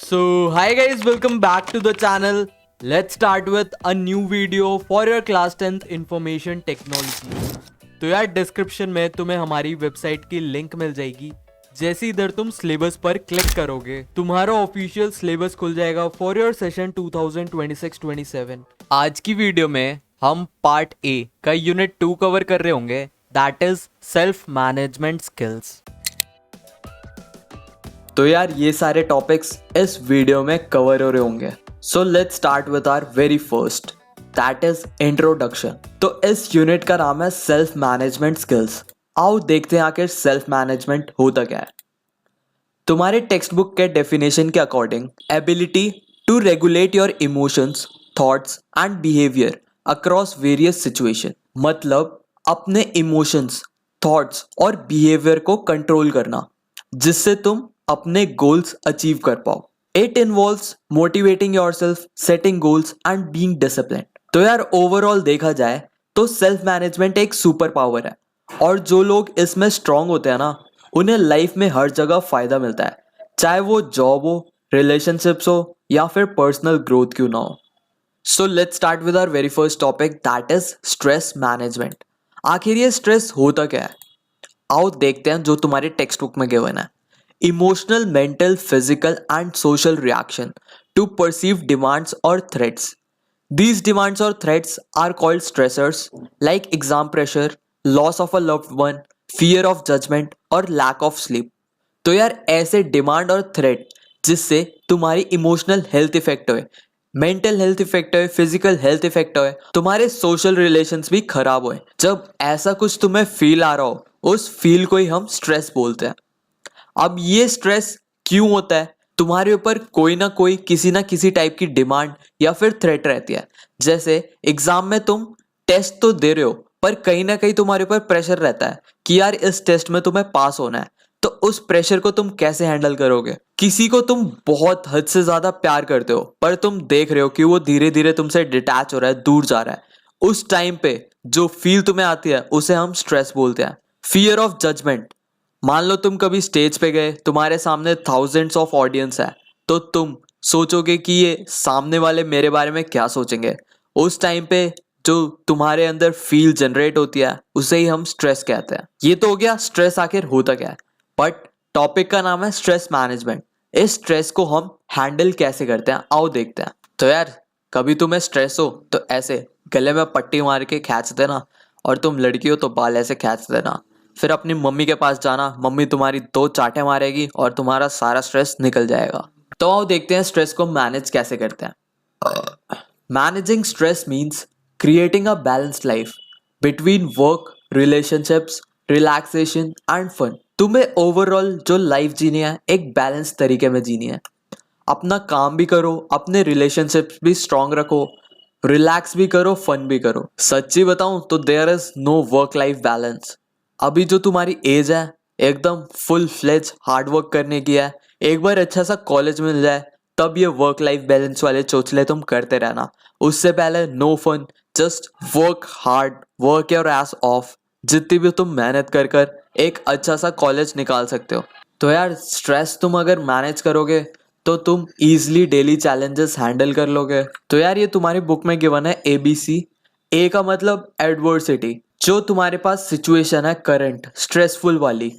Hi guys, welcome back to the channel. Let's start with a new video for your class 10th information technology. तो यार description में तुम्हें हमारी website की link मिल जाएगी। जैसे इधर तुम सिलेबस पर क्लिक करोगे तुम्हारा ऑफिशियल सिलेबस खुल जाएगा फॉर योर सेशन 2026-27। आज की वीडियो में हम पार्ट ए का यूनिट 2 कवर कर रहे होंगे, that is self management skills. तो यार ये सारे टॉपिक्स इस वीडियो में कवर हो रहे होंगे। So let's start with our very first, that is introduction. तो इस यूनिट का नाम है सेल्फ मैनेजमेंट स्किल्स। आओ देखते हैं आखिर सेल्फ मैनेजमेंट होता क्या है। तुम्हारे टेक्स्ट बुक के डेफिनेशन के according ability to regulate your emotions, thoughts and behaviour across various situation, मतलब अपने इमोशंस, थॉट्स और बिहेवियर को कंट्रोल करना जिससे तुम अपने गोल्स अचीव कर पाओ। It involves motivating yourself, setting goals and being disciplined. तो यार ओवरऑल देखा जाए तो सेल्फ मैनेजमेंट एक सुपर पावर है और जो लोग इसमें स्ट्रांग होते हैं ना उन्हें लाइफ में हर जगह फायदा मिलता है, चाहे वो जॉब हो, रिलेशनशिप्स हो या फिर पर्सनल ग्रोथ क्यों ना हो। So let's start with our very first topic, that is stress management. आखिर ये स्ट्रेस होता क्या है, आओ देखते हैं जो तुम्हारे टेक्स्ट बुक में गिवन है। Emotional, mental, physical and social reaction to perceived demands or threats. These demands or threats are called stressors like exam pressure, loss of a loved one, fear of judgment और lack of sleep. तो यार ऐसे demand और threat जिससे तुम्हारी emotional health effect होए, mental health effect होए, physical health effect होए, तुम्हारे सोशल रिलेशंस भी खराब होए, जब ऐसा कुछ तुम्हें फील आ रहा हो उस फील को ही हम स्ट्रेस बोलते हैं। अब ये स्ट्रेस क्यों होता है, तुम्हारे ऊपर कोई ना कोई किसी ना किसी टाइप की डिमांड या फिर थ्रेट रहती है। जैसे एग्जाम में तुम टेस्ट तो दे रहे हो पर कहीं ना कहीं तुम्हारे ऊपर प्रेशर रहता है कि यार इस टेस्ट में तुम्हें पास होना है। तो उस प्रेशर को तुम कैसे हैंडल करोगे। किसी को तुम बहुत हद से ज्यादा प्यार करते हो पर तुम देख रहे हो कि वो धीरे धीरे तुमसे डिटैच हो रहा है, दूर जा रहा है। उस टाइम पे जो फील तुम्हें आती है उसे हम स्ट्रेस बोलते हैं। फियर ऑफ जजमेंट, मान लो तुम कभी स्टेज पे गए, तुम्हारे सामने थाउजेंड्स ऑफ ऑडियंस है, तो तुम सोचोगे कि ये सामने वाले मेरे बारे में क्या सोचेंगे। उस टाइम पे जो तुम्हारे अंदर फील जनरेट होती है उसे ही हम स्ट्रेस कहते हैं। ये तो हो गया स्ट्रेस आखिर होता क्या है, बट टॉपिक का नाम है स्ट्रेस मैनेजमेंट। इस स्ट्रेस को हम हैंडल कैसे करते हैं आओ देखते हैं। तो यार कभी तुम्हें स्ट्रेस हो तो ऐसे गले में पट्टी मार के खींच देना, और तुम लड़की हो तो बाल ऐसे खींच देना, फिर अपनी मम्मी के पास जाना, मम्मी तुम्हारी 2 चाटे मारेगी और तुम्हारा सारा स्ट्रेस निकल जाएगा। तो आओ देखते हैं स्ट्रेस को मैनेज कैसे करते हैं। Managing stress means creating a balanced life between work, relationships, relaxation and fun. तुम्हें ओवरऑल जो लाइफ जीनी है एक बैलेंस तरीके में जीनी है। अपना काम भी करो, अपने रिलेशनशिप्स भी स्ट्रांग रखो, रिलैक्स भी करो, फन भी करो। सच्ची बताऊं तो there is no work life balance. अभी जो तुम्हारी एज है एकदम फुल फ्लेज हार्ड वर्क करने की है। एक बार अच्छा सा कॉलेज मिल जाए तब ये वर्क लाइफ बैलेंस वाले चोचले तुम करते रहना। उससे पहले no fun, just work hard, work your ass off. जितनी भी तुम मेहनत कर कर एक अच्छा सा कॉलेज निकाल सकते हो। तो यार स्ट्रेस तुम अगर मैनेज करोगे तो तुम इजिली डेली चैलेंजेस हैंडल कर लोगे। तो यार ये तुम्हारी बुक में गिवन है ABC। ए का मतलब एडवर्सिटी, जो तुम्हारे पास सिचुएशन है करंट स्ट्रेसफुल वाली।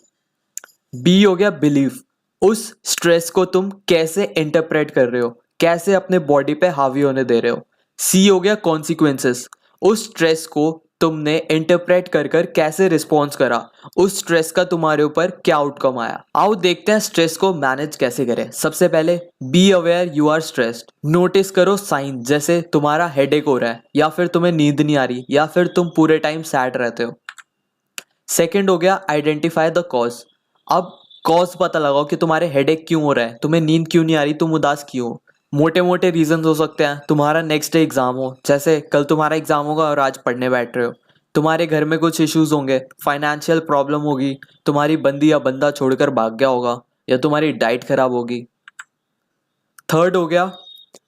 बी हो गया बिलीफ, उस स्ट्रेस को तुम कैसे इंटरप्रेट कर रहे हो, कैसे अपने बॉडी पे हावी होने दे रहे हो। सी हो गया कॉन्सिक्वेंसेस, उस स्ट्रेस को तुमने इंटरप्रेट कर कर कैसे रिस्पॉन्स करा, उस स्ट्रेस का तुम्हारे ऊपर क्या आउटकम आया। आओ देखते हैं स्ट्रेस को मैनेज कैसे करें। सबसे पहले be aware you are stressed. Notice करो साइन, जैसे तुम्हारा हेडेक हो रहा है या फिर तुम्हें नींद नहीं आ रही या फिर तुम पूरे टाइम सैड रहते हो। सेकेंड हो गया आइडेंटिफाई द कॉज। अब कॉज पता लगाओ कि तुम्हारे हेडेक क्यों हो रहा है, तुम्हें नींद क्यों नहीं आ रही, तुम उदास क्यों हो। मोटे मोटे रीजन हो सकते हैं, तुम्हारा नेक्स्ट डे एग्जाम हो, जैसे कल तुम्हारा एग्जाम होगा और आज पढ़ने बैठ रहे हो। तुम्हारे घर में कुछ इश्यूज होंगे, फाइनेंशियल प्रॉब्लम होगी, तुम्हारी बंदी या बंदा छोड़कर भाग गया होगा, या तुम्हारी डाइट खराब होगी। थर्ड हो गया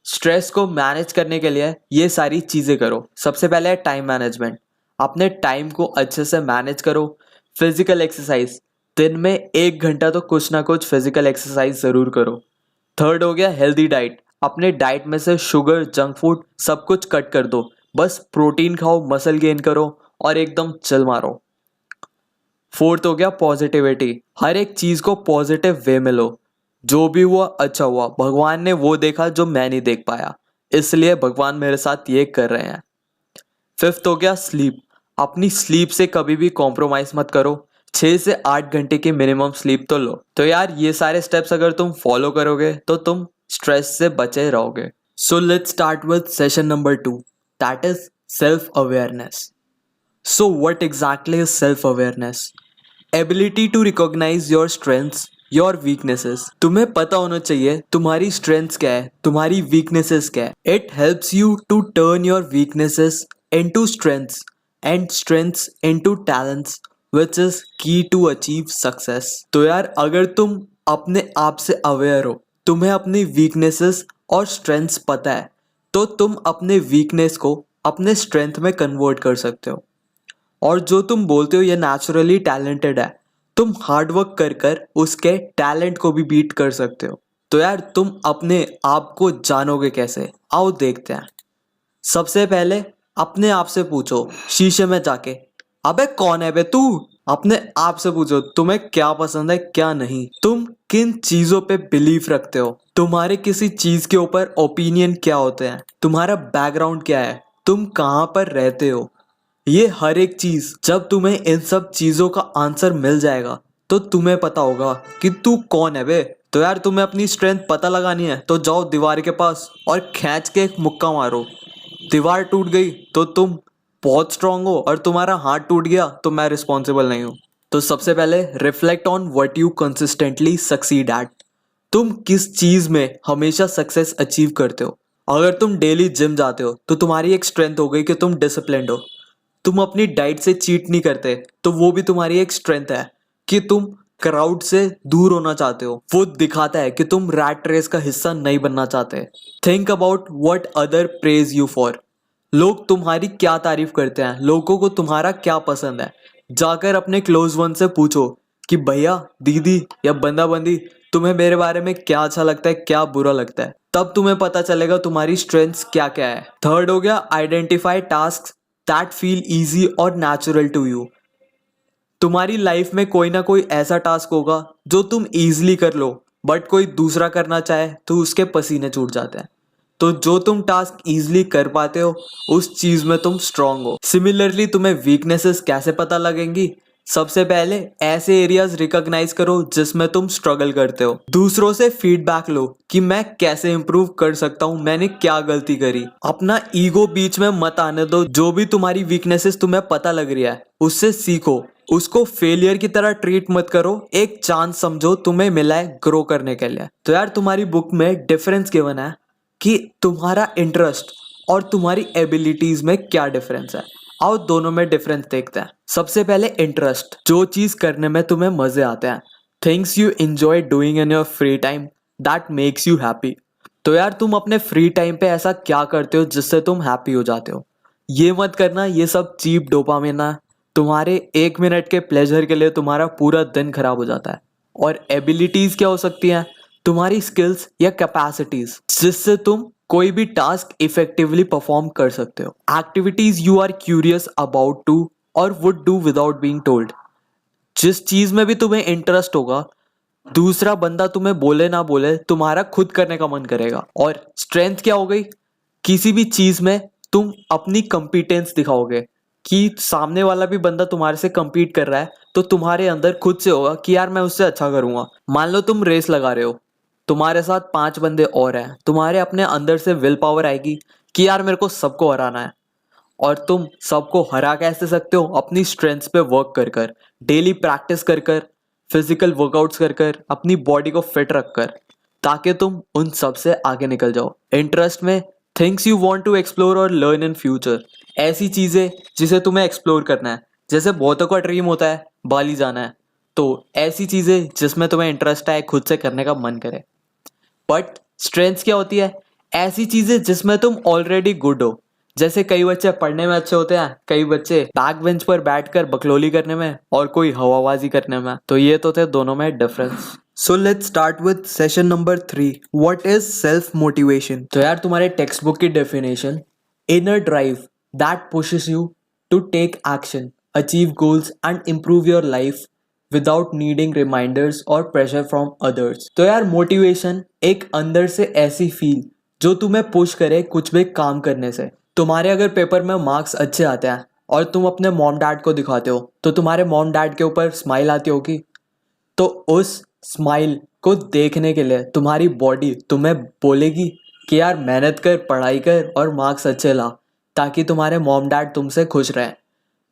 स्ट्रेस को मैनेज करने के लिए ये सारी चीजें करो। सबसे पहले है टाइम मैनेजमेंट, अपने टाइम को अच्छे से मैनेज करो। फिजिकल एक्सरसाइज, दिन में 1 घंटा तो कुछ ना कुछ फिजिकल एक्सरसाइज जरूर करो। थर्ड हो गया हेल्दी डाइट, अपने डाइट में से शुगर, जंक फूड सब कुछ कट कर दो, बस प्रोटीन खाओ, मसल गेन करो और एकदम चिल मारो। फोर्थ हो गया पॉजिटिविटी, हर एक चीज को पॉजिटिव वे में लो, जो भी हुआ अच्छा हुआ, भगवान ने वो देखा जो मैं नहीं देख पाया, इसलिए भगवान मेरे साथ ये कर रहे हैं। फिफ्थ हो गया स्लीप, अपनी स्लीप से कभी भी कॉम्प्रोमाइज मत करो, 6 से 8 घंटे की मिनिमम स्लीप तो लो। तो यार ये सारे स्टेप्स अगर तुम फॉलो करोगे तो तुम स्ट्रेस से बचे रहोगे। So let's start with session number 2, that is self awareness. So what exactly is self awareness? Ability to recognise your strengths, your weaknesses. तुम्हें पता होना चाहिए तुम्हारी स्ट्रेंथ्स क्या है, तुम्हारी वीकनेसेस क्या है। It helps you to turn your weaknesses into strengths and strengths into talents, which is key to achieve success. तो यार अगर तुम अपने आप से अवेयर हो, तुम्हें अपनी वीकनेसेस और स्ट्रेंथ्स पता है, तो तुम अपने वीकनेस को अपने स्ट्रेंथ में कन्वर्ट कर सकते हो। और जो तुम बोलते हो ये नेचुरली टैलेंटेड है, तुम हार्ड वर्क कर कर उसके टैलेंट को भी बीट कर सकते हो। तो यार तुम अपने आप को जानोगे कैसे, आओ देखते हैं। सबसे पहले अपने आप से पूछो शीशे में जाके, अबे कौन है बे तू? अपने आप से पूछो तुम्हें क्या पसंद है क्या नहीं, तुम किन चीजों पे बिलीव रखते हो, तुम्हारे किसी चीज के ऊपर ओपिनियन क्या होते हैं, तुम्हारा बैकग्राउंड क्या है, तुम कहाँ पर रहते हो। ये हर एक चीज, जब तुम्हें इन सब चीजों का आंसर मिल जाएगा तो तुम्हें पता होगा कि तू कौन है बे। तो यार तुम्हें अपनी स्ट्रेंथ पता लगानी है तो जाओ दीवार के पास और खींच के एक मुक्का मारो, दीवार टूट गई तो तुम बहुत स्ट्रांग हो, और तुम्हारा हाथ टूट गया तो मैं रिस्पॉन्सिबल नहीं हूँ। तो सबसे पहले reflect on what you consistently succeed at, तुम किस चीज में हमेशा सक्सेस अचीव करते हो। अगर तुम डेली जिम जाते हो तो तुम्हारी एक स्ट्रेंथ हो गई कि तुम डिसिप्लिन्ड हो, तुम अपनी डाइट से चीट नहीं करते तो वो भी तुम्हारी एक स्ट्रेंथ है कि तुम क्राउड से दूर होना चाहते हो, वो दिखाता है कि तुम रैट रेस का हिस्सा नहीं बनना चाहते। Think about what other praise you for, लोग तुम्हारी क्या तारीफ करते हैं, लोगों को तुम्हारा क्या पसंद है। जाकर अपने क्लोज वन से पूछो कि भैया, दीदी या बंदा बंदी, तुम्हें मेरे बारे में क्या अच्छा लगता है, क्या बुरा लगता है, तब तुम्हें पता चलेगा तुम्हारी स्ट्रेंथ्स क्या क्या है। थर्ड हो गया identify task that feel easy और नेचुरल टू यू, तुम्हारी लाइफ में कोई ना कोई ऐसा टास्क होगा जो तुम इजीली कर लो, बट कोई दूसरा करना चाहे तो उसके पसीने छूट जाते हैं। तो जो तुम टास्क इजीली कर पाते हो उस चीज में तुम स्ट्रांग हो। सिमिलरली तुम्हें वीकनेसेस कैसे पता लगेंगी? सबसे पहले ऐसे एरियाज रिकॉग्नाइज करो जिसमें तुम स्ट्रगल करते हो, दूसरों से फीडबैक लो कि मैं कैसे इंप्रूव कर सकता हूँ, मैंने क्या गलती करी। अपना ईगो बीच में मत आने दो, जो भी तुम्हारी वीकनेसेस तुम्हें पता लग रही है उससे सीखो, उसको फेलियर की तरह ट्रीट मत करो, एक चांस समझो तुम्हें मिला है ग्रो करने के लिए। तो यार तुम्हारी बुक में डिफरेंस गिवन है कि तुम्हारा इंटरेस्ट और तुम्हारी एबिलिटीज में क्या डिफरेंस है। आओ दोनों में डिफरेंस देखते हैं। सबसे पहले इंटरेस्ट, जो चीज करने में तुम्हें मजे आते हैं, things you enjoy doing in your free time that makes you happy. तो यार तुम अपने फ्री टाइम पे ऐसा क्या करते हो जिससे तुम हैप्पी हो जाते हो। ये मत करना ये सब चीप डोपामिन है, तुम्हारे 1 मिनट के प्लेजर के लिए तुम्हारा पूरा दिन खराब हो जाता है। और एबिलिटीज क्या हो सकती हैं? तुम्हारी स्किल्स या कैपेसिटीज जिससे तुम कोई भी टास्क इफेक्टिवली परफॉर्म कर सकते हो। Activities you are curious about to और would do without being told, जिस चीज में भी तुम्हें इंटरेस्ट होगा, दूसरा बंदा तुम्हें बोले ना बोले तुम्हारा खुद करने का मन करेगा। और स्ट्रेंथ क्या हो गई? किसी भी चीज में तुम अपनी कंपिटेंस दिखाओगे कि सामने वाला भी बंदा तुम्हारे से compete कर रहा है तो तुम्हारे अंदर खुद से होगा कि यार मैं उससे अच्छा करूंगा। मान लो तुम रेस लगा रहे हो, तुम्हारे साथ 5 बंदे और हैं, तुम्हारे अपने अंदर से विल पावर आएगी कि यार मेरे को सबको हराना है। और तुम सबको हरा कैसे सकते हो? अपनी स्ट्रेंथ्स पे वर्क कर कर, डेली प्रैक्टिस कर कर, फिजिकल वर्कआउट्स कर कर, अपनी बॉडी को फिट रख कर, ताकि तुम उन सब से आगे निकल जाओ। इंटरेस्ट में things you want to explore और लर्न इन फ्यूचर, ऐसी चीजें जिसे तुम्हें एक्सप्लोर करना है। जैसे बहुतों का ड्रीम होता है बाली जाना है, तो ऐसी चीजें जिसमें तुम्हें इंटरेस्ट आए, खुद से करने का मन करे। बट स्ट्रेंथ्स क्या होती है? ऐसी चीजें जिसमें तुम ऑलरेडी गुड हो। जैसे कई बच्चे पढ़ने में अच्छे होते हैं, कई बच्चे बैक बेंच पर बैठकर बकलोली करने में, और कोई हवाबाजी करने में। तो ये तो थे दोनों में difference. So let's start with session number 3, what is self motivation. तो यार तुम्हारे टेक्स्ट बुक की definition, inner drive that pushes you to take action, achieve goals and improve your life without needing reminders और pressure from others. तो यार motivation एक अंदर से ऐसी फील जो तुम्हें पुश करे कुछ भी काम करने से। तुम्हारे अगर पेपर में मार्क्स अच्छे आते हैं और तुम अपने मॉम डैड को दिखाते हो तो तुम्हारे मॉम डैड के ऊपर स्माइल आती होगी। तो उस स्माइल को देखने के लिए तुम्हारी बॉडी तुम्हें बोलेगी कि यार मेहनत कर, पढ़ाई कर और मार्क्स अच्छे ला, ताकि तुम्हारे मॉम डैड तुमसे खुश रहें।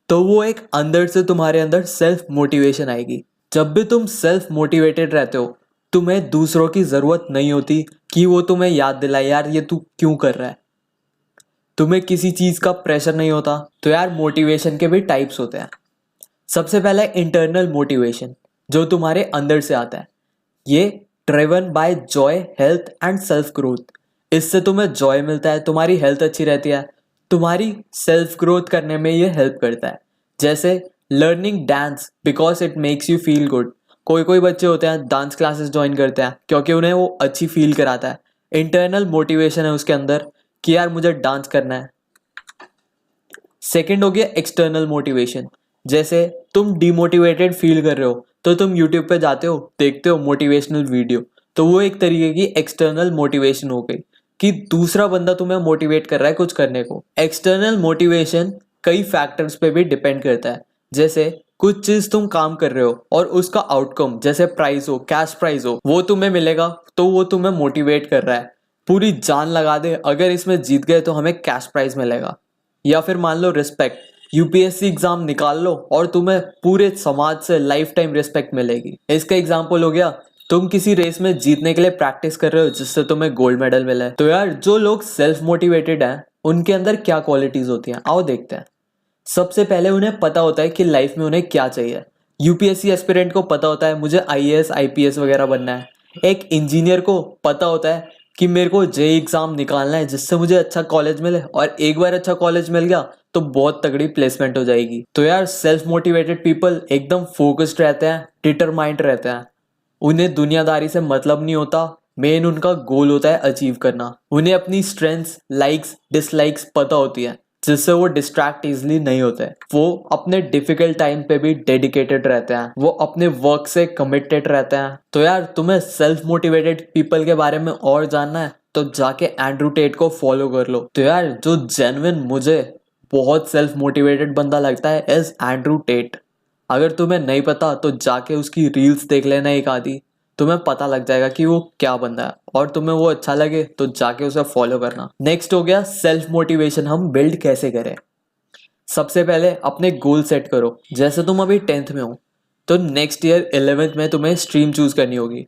तो वो एक अंदर से तुम्हारे अंदर सेल्फ मोटिवेशन आएगी। जब भी तुम सेल्फ मोटिवेटेड रहते हो, तुम्हें दूसरों की ज़रूरत नहीं होती कि वो तुम्हें याद दिलाए यार ये तू क्यों कर रहा है। तुम्हें किसी चीज़ का प्रेशर नहीं होता। तो यार मोटिवेशन के भी टाइप्स होते हैं। सबसे पहला इंटरनल मोटिवेशन जो तुम्हारे अंदर से आता है। ये driven by Joy, health and self growth. इससे तुम्हें जॉय मिलता है, तुम्हारी हेल्थ अच्छी रहती है, तुम्हारी सेल्फ ग्रोथ करने में ये हेल्प करता है। जैसे learning dance because it makes you feel good. कोई कोई बच्चे होते हैं डांस क्लासेस ज्वाइन करते हैं क्योंकि उन्हें वो अच्छी फील कराता है। इंटरनल मोटिवेशन है उसके अंदर कि यार मुझे डांस करना है। सेकंड हो गया एक्सटर्नल मोटिवेशन। जैसे तुम डिमोटिवेटेड फील कर रहे हो तो तुम यूट्यूब पे जाते हो, देखते हो मोटिवेशनल वीडियो, तो वो एक तरीके की एक्सटर्नल मोटिवेशन हो गई कि दूसरा बंदा तुम्हें मोटिवेट कर रहा है कुछ करने को। एक्सटर्नल मोटिवेशन कई फैक्टर्स पे भी डिपेंड करता है। जैसे कुछ चीज तुम काम कर रहे हो और उसका आउटकम जैसे प्राइज हो, कैश प्राइज हो, वो तुम्हें मिलेगा तो वो तुम्हें मोटिवेट कर रहा है। पूरी जान लगा दे, अगर इसमें जीत गए तो हमें कैश प्राइज मिलेगा। या फिर मान लो रिस्पेक्ट, यूपीएससी एग्जाम निकाल लो और तुम्हें पूरे समाज से लाइफ टाइम रिस्पेक्ट मिलेगी। इसका एग्जाम्पल हो गया तुम किसी रेस में जीतने के लिए प्रैक्टिस कर रहे हो जिससे तुम्हें गोल्ड मेडल मिला है। तो यार जो लोग सेल्फ मोटिवेटेड हैं उनके अंदर क्या क्वालिटीज होती हैं, आओ देखते हैं। सबसे पहले उन्हें पता होता है कि लाइफ में उन्हें क्या चाहिए। यूपीएससी एस्पिरेंट को पता होता है मुझे आईएएस आईपीएस वगैरह बनना है। एक इंजीनियर को पता होता है कि मेरे को जेई एग्जाम निकालना है जिससे मुझे अच्छा कॉलेज मिले, और एक बार अच्छा कॉलेज मिल गया तो बहुत तगड़ी प्लेसमेंट हो जाएगी। तो यार सेल्फ मोटिवेटेड पीपल एकदम फोकस्ड रहते हैं, डिटरमाइंड रहते हैं। उन्हें दुनियादारी से मतलब नहीं होता, मेन उनका गोल होता है अचीव करना। उन्हें अपनी स्ट्रेंथ्स, लाइक्स, डिसलाइक्स पता होती है जिससे वो डिस्ट्रैक्ट इजिली नहीं होते। वो अपने डिफिकल्ट टाइम पे भी डेडिकेटेड रहते हैं, वो अपने वर्क से कमिटेड रहते हैं। तो यार तुम्हें सेल्फ मोटिवेटेड पीपल के बारे में और जानना है तो जाके एंड्रू टेट को फॉलो कर लो। तो यार जो जेन्युइन मुझे बहुत सेल्फ मोटिवेटेड बंदा लगता है इज एंड्रू टेट। अगर तुम्हें नहीं पता तो जाके उसकी रील्स देख लेना एक आधी, तुम्हें पता लग जाएगा कि वो क्या बंदा है, और तुम्हें वो अच्छा लगे तो जाके उसे फॉलो करना। नेक्स्ट हो गया सेल्फ मोटिवेशन हम बिल्ड कैसे करें। सबसे पहले अपने गोल सेट करो। जैसे तुम अभी 10th में हो तो नेक्स्ट ईयर 11th में तुम्हें स्ट्रीम चूज करनी होगी।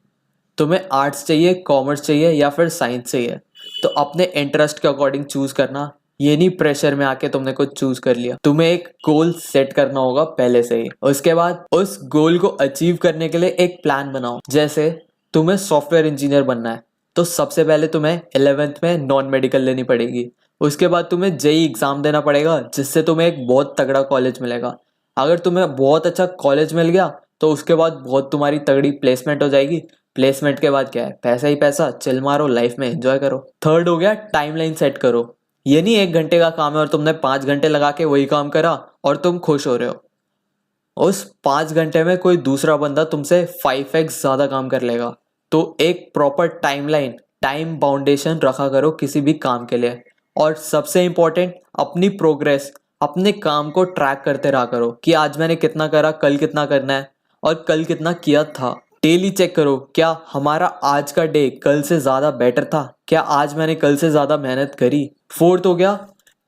तुम्हें आर्ट्स चाहिए, कॉमर्स चाहिए या फिर साइंस चाहिए, तो अपने इंटरेस्ट के अकॉर्डिंग चूज करना। ये नहीं प्रेशर में आके तुमने कुछ चूज कर लिया। तुम्हें एक गोल सेट करना होगा पहले से ही। उसके बाद उस गोल को अचीव करने के लिए एक प्लान बनाओ। जैसे तुम्हें सॉफ्टवेयर इंजीनियर बनना है तो सबसे पहले तुम्हें 11th में नॉन मेडिकल लेनी पड़ेगी। उसके बाद तुम्हें जेई एग्जाम देना पड़ेगा जिससे तुम्हें एक बहुत तगड़ा कॉलेज मिलेगा। अगर तुम्हें बहुत अच्छा कॉलेज मिल गया तो उसके बाद बहुत तुम्हारी तगड़ी प्लेसमेंट हो जाएगी। प्लेसमेंट के बाद क्या है, पैसा ही पैसा, चिल मारो, लाइफ में एंजॉय करो। थर्ड हो गया टाइमलाइन सेट करो। ये नहीं 1 घंटे का काम है और तुमने 5 घंटे लगा के वही काम करा और तुम खुश हो रहे हो। उस 5 घंटे में कोई दूसरा बंदा तुमसे 5x ज्यादा काम कर लेगा। तो एक प्रॉपर टाइमलाइन, टाइम बाउंडेशन रखा करो किसी भी काम के लिए। और सबसे इंपॉर्टेंट, अपनी प्रोग्रेस, अपने काम को ट्रैक करते रहा करो कि आज मैंने कितना करा, कल कितना करना है और कल कितना किया था। डेली चेक करो क्या हमारा आज का डे कल से ज्यादा बेटर था, क्या आज मैंने कल से ज्यादा मेहनत करी। फोर्थ हो गया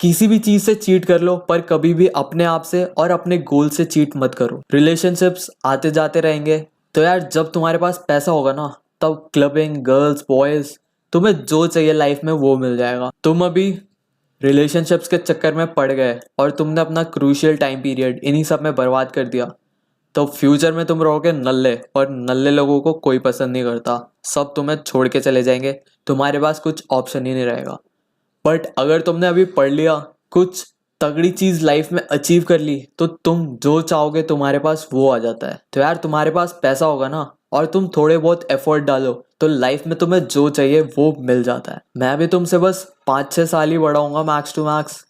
किसी भी चीज से चीट कर लो पर कभी भी अपने आप से और अपने गोल से चीट मत करो। रिलेशनशिप्स आते जाते रहेंगे, तो यार जब तुम्हारे पास पैसा होगा ना तब क्लबिंग, गर्ल्स, बॉयज, तुम्हें जो चाहिए लाइफ में वो मिल जाएगा। तुम अभी रिलेशनशिप्स के चक्कर में पड़ गए और तुमने अपना क्रूशियल टाइम पीरियड इन्हीं सब में बर्बाद कर दिया, तो फ्यूचर में तुम रहोगे नल्ले, और नल्ले लोगों को कोई पसंद नहीं करता। सब तुम्हें छोड़ के चले जाएंगे, तुम्हारे पास कुछ ऑप्शन ही नहीं रहेगा। बट अगर तुमने अभी पढ़ लिया, कुछ तगड़ी चीज लाइफ में अचीव कर ली, तो तुम जो चाहोगे तुम्हारे पास वो आ जाता है। तो यार तुम्हारे पास पैसा होगा ना और तुम थोड़े बहुत एफर्ट डालो तो लाइफ में तुम्हें जो चाहिए वो मिल जाता है। मैं भी तुमसे बस 5-6 साल ही बड़ा हूँगा मैक्स टू मैक्स।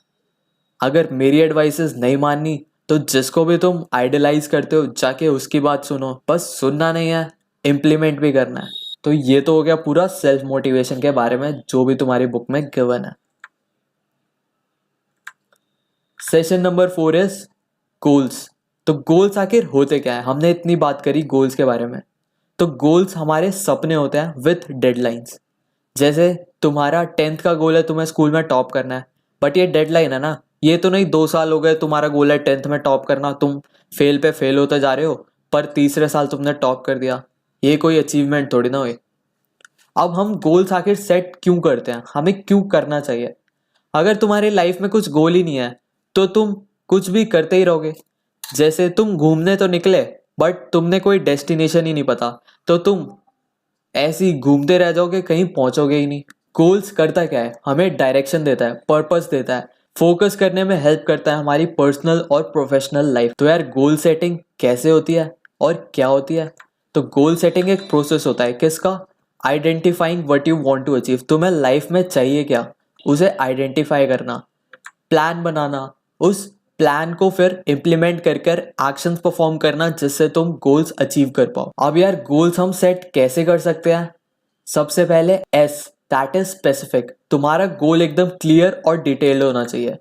अगर मेरी एडवाइसेस नहीं माननी तो जिसको भी तुम आइडलाइज करते हो जाके उसकी बात सुनो। बस सुनना नहीं है, इम्प्लीमेंट भी करना है। तो ये तो हो गया पूरा सेल्फ मोटिवेशन के बारे में जो भी तुम्हारी बुक में गिवन है। Session number 4 is goals. तो गोल्स आखिर होते क्या है? हमने इतनी बात करी गोल्स के बारे में। तो गोल्स हमारे सपने होते हैं विथ डेडलाइंस। जैसे तुम्हारा 10th का गोल है, तुम्हें स्कूल में टॉप करना है, बट ये डेडलाइन है ना। ये तो नहीं 2 साल हो गए तुम्हारा गोल है 10th में टॉप करना, तुम फेल पे फेल होते जा रहे हो, पर तीसरे साल तुमने टॉप कर दिया। ये कोई अचीवमेंट थोड़ी ना हुई। अब हम गोल्स आखिर सेट क्यों करते हैं, हमें क्यों करना चाहिए? अगर तुम्हारी लाइफ में कुछ गोल ही नहीं है तो तुम कुछ भी करते ही रहोगे। जैसे तुम घूमने तो निकले बट तुमने कोई डेस्टिनेशन ही नहीं पता, तो तुम ऐसे ही घूमते रह जाओगे, कहीं पहुंचोगे ही नहीं। गोल्स करता क्या है? हमें डायरेक्शन देता है, पर्पस देता है, फोकस करने में हेल्प करता है हमारी पर्सनल और प्रोफेशनल लाइफ। तो यार गोल सेटिंग कैसे होती है और क्या होती है? तो गोल सेटिंग एक प्रोसेस होता है किसका? Identifying what you want to achieve. तुम्हें लाइफ में चाहिए क्या, उसे आइडेंटिफाई करना, प्लान बनाना, उस प्लान को फिर इम्प्लीमेंट कर कर एक्शंस परफॉर्म करना जिससे तुम गोल्स अचीव कर पाओ। अब यार गोल्स हम सेट कैसे कर सकते हैं? सबसे पहले एस, दैट इज स्पेसिफिक। तुम्हारा गोल एकदम क्लियर और डिटेल्ड होना चाहिए।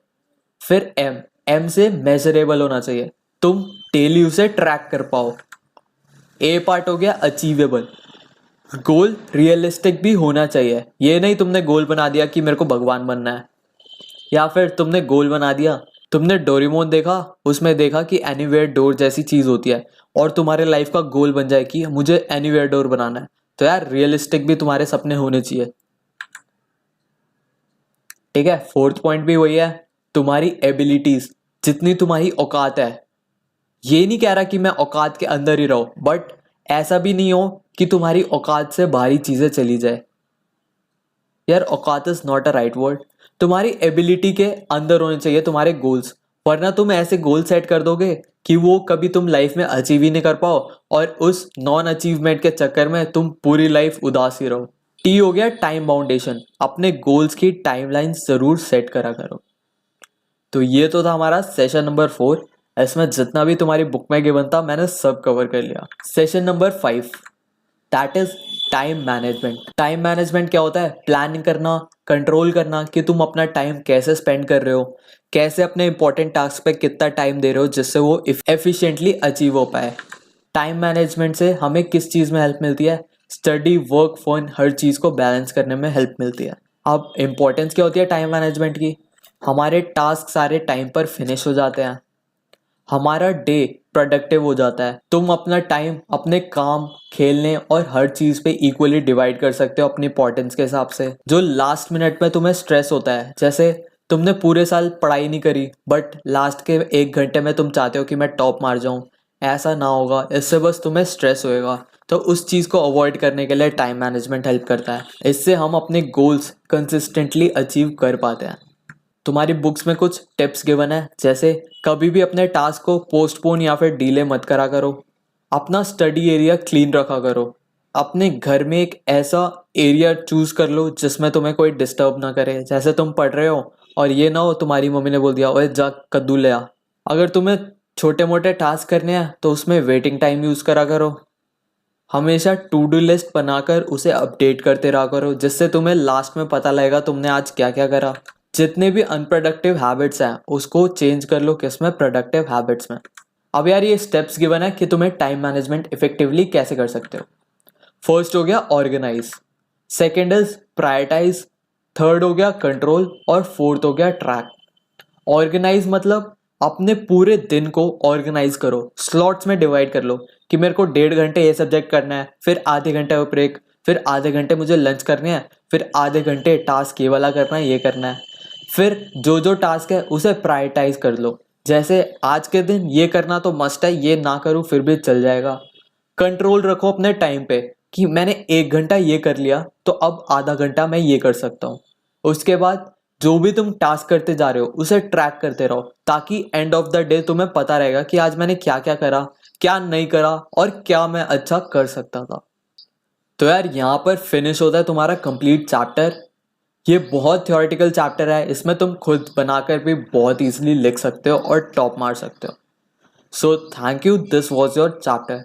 फिर एम, एम से मेजरेबल होना चाहिए, तुम डेली उसे ट्रैक कर पाओ। ए पार्ट हो गया अचीवेबल। गोल रियलिस्टिक भी होना चाहिए। ये नहीं तुमने गोल बना दिया कि मेरे को भगवान बनना है, या फिर तुमने गोल बना दिया, तुमने डोरेमोन देखा, उसमें देखा कि एनीवेयर डोर जैसी चीज होती है, और तुम्हारे लाइफ का गोल बन जाए कि मुझे एनीवेयर डोर बनाना है। तो यार रियलिस्टिक भी तुम्हारे सपने होने चाहिए। ठीक है, फोर्थ पॉइंट भी वही है, तुम्हारी एबिलिटीज, जितनी तुम्हारी औकात है। ये नहीं कह रहा कि मैं औकात के अंदर ही रहो, बट ऐसा भी नहीं हो कि तुम्हारी औकात से बाहरी चीजें चली जाए। यार औकात is not a right word. तुम्हारी एबिलिटी के अंदर होने चाहिए तुम्हारे गोल्स, वरना तुम ऐसे गोल सेट कर दोगे कि वो कभी तुम लाइफ में अचीव ही नहीं कर पाओ, और उस नॉन अचीवमेंट के चक्कर में तुम पूरी लाइफ उदास ही रहो। टी हो गया टाइम बाउंडेशन। अपने गोल्स की टाइमलाइन जरूर सेट करा करो। तो ये तो था हमारा सेशन नंबर 4। इसमें जितना भी तुम्हारी बुक में गिवन था मैंने सब कवर कर लिया। Session number 5, that is time management. Time management क्या होता है? प्लानिंग करना, कंट्रोल करना कि तुम अपना टाइम कैसे स्पेंड कर रहे हो, कैसे अपने इंपॉर्टेंट टास्क पे कितना टाइम दे रहे हो जिससे वो एफिशिएंटली अचीव हो पाए। टाइम मैनेजमेंट से हमें किस चीज़ में हेल्प मिलती है? स्टडी, वर्क, फन, हर चीज़ को बैलेंस करने में हेल्प मिलती है। अब इंपॉर्टेंस क्या होती है टाइम मैनेजमेंट की? हमारे टास्क सारे टाइम पर फिनिश हो जाते हैं, हमारा डे प्रोडक्टिव हो जाता है, तुम अपना टाइम अपने काम, खेलने और हर चीज पे इक्वली डिवाइड कर सकते हो अपनी इंपॉर्टेंस के हिसाब से। जो लास्ट मिनट में तुम्हें स्ट्रेस होता है, जैसे तुमने पूरे साल पढ़ाई नहीं करी बट लास्ट के 1 घंटे में तुम चाहते हो कि मैं टॉप मार जाऊं, ऐसा ना होगा, इससे बस तुम्हें स्ट्रेस होएगा। तो उस चीज़ को अवॉइड करने के लिए टाइम मैनेजमेंट हेल्प करता है। इससे हम अपने गोल्स कंसिस्टेंटली अचीव कर पाते हैं। तुम्हारी बुक्स में कुछ टिप्स गिवन है, जैसे कभी भी अपने टास्क को पोस्टपोन या फिर डिले मत करा करो, अपना स्टडी एरिया क्लीन रखा करो, अपने घर में एक ऐसा एरिया चूज कर लो जिसमें तुम्हें कोई डिस्टर्ब ना करे। जैसे तुम पढ़ रहे हो और ये ना हो तुम्हारी मम्मी ने बोल दिया ओए जा कद्दू ले आ। अगर तुम्हें छोटे मोटे टास्क करने हैं तो उसमें वेटिंग टाइम यूज करा करो। हमेशा टू डू लिस्ट बनाकर उसे अपडेट करते रहा करो, जिससे तुम्हें लास्ट में पता लगेगा तुमने आज क्या क्या करा। जितने भी अनप्रोडक्टिव हैबिट्स हैं उसको चेंज कर लो किसमें? प्रोडक्टिव हैबिट्स में। अब यार ये स्टेप्स गिवन है कि तुम्हें टाइम मैनेजमेंट इफेक्टिवली कैसे कर सकते हो। फर्स्ट हो गया organise, second is prioritise, third हो गया कंट्रोल, और फोर्थ हो गया ट्रैक। ऑर्गेनाइज मतलब अपने पूरे दिन को ऑर्गेनाइज करो, स्लॉट्स में डिवाइड कर लो कि मेरे को 1.5 घंटे ये सब्जेक्ट करना है, फिर आधे घंटे ब्रेक, फिर आधे घंटे मुझे लंच करने हैं, फिर आधे घंटे टास्क ये वाला करना है, ये करना है। फिर जो जो टास्क है उसे प्रायोरिटाइज कर लो। जैसे आज के दिन ये करना तो मस्ट है, ये ना करूँ फिर भी चल जाएगा। कंट्रोल रखो अपने टाइम पे कि मैंने 1 घंटा ये कर लिया तो अब आधा घंटा मैं ये कर सकता हूँ। उसके बाद जो भी तुम टास्क करते जा रहे हो उसे ट्रैक करते रहो, ताकि एंड ऑफ द डे तुम्हें पता रहेगा कि आज मैंने क्या क्या करा, क्या नहीं करा और क्या मैं अच्छा कर सकता था। तो यार यहाँ पर फिनिश होता है तुम्हारा कंप्लीट चैप्टर। ये बहुत थ्योरेटिकल चैप्टर है, इसमें तुम खुद बनाकर भी बहुत इजीली लिख सकते हो और टॉप मार सकते हो। So thank you, this was your chapter.